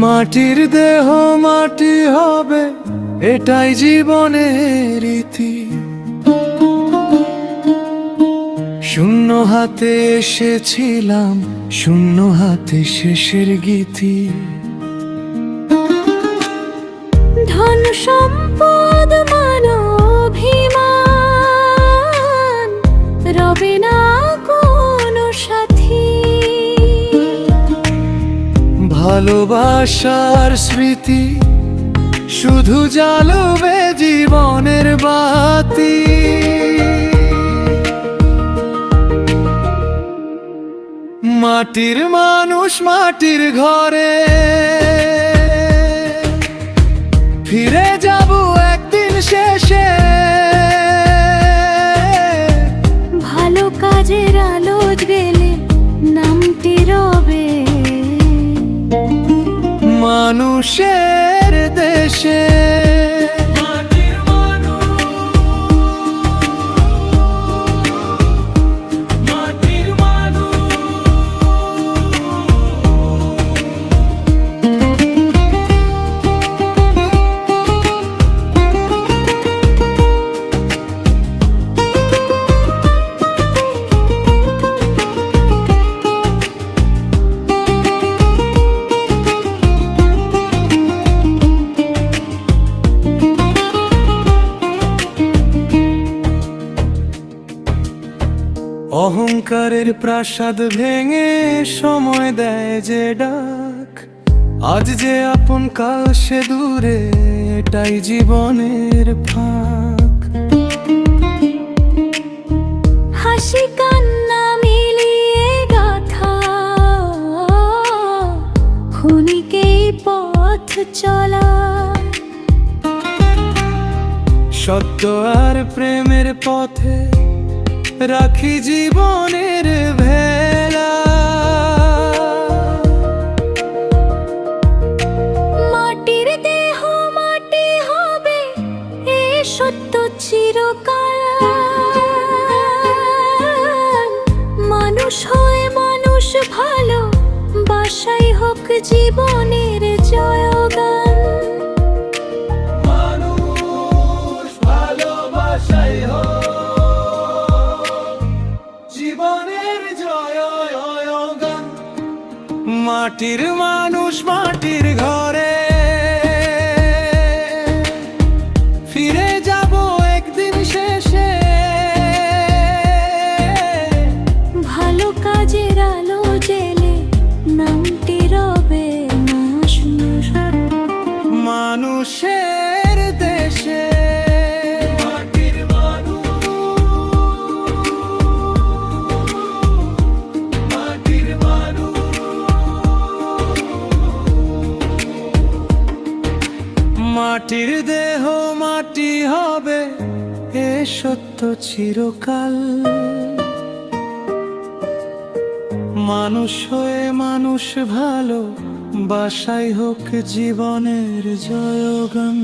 মাটির দেহ মাটি হবে, এটাই জীবনের রীতি। শূন্য হাতে এসেছিলাম, শূন্য হাতে শেষের গীতি। ধন সম্পদ মান অভিমান, রবে না কোনো সাথী। ভালোবাসার স্মৃতি শুধু জ্বালবে জীবনের বাতি। মাটির মানুষ মাটির ঘরে, ফিরে যাব একদিন শেষে। ভালো কাজের আলো গেলে নামটি রবে মানুষের দেশে। অহংকারের প্রাসাদ ভেঙে সময় দেয় যে ডাক, আজ যে আপন কাল সে দূরে, এটাই জীবনের ফাঁক। হাসি কান্না মিলিয়ে গাথা, ক্ষণিকেই পথ চলা। সত্য আর প্রেমের পথে রাখি জীবনের ভেলা। মাটির দেহ মাটি হবে, এ সত্য চিরকাল। মানুষ হয়ে মানুষ ভালো, বাসাই হোক জীবনের জয়গান। মানুষ ভালোবাসাই হোক জীবনের জয়গান। মাটির মানুষ মাটির ঘরে, ফিরে যাব একদিন শেষে। ভালো কাজের আলো জেলে নামটি রবে মানুষের দেশে। মাটির দেহ মাটি হবে, এ সত্য চিরকাল। মানুষ হয়ে মানুষ ভালো, বাসাই হোক জীবনের জয়গান।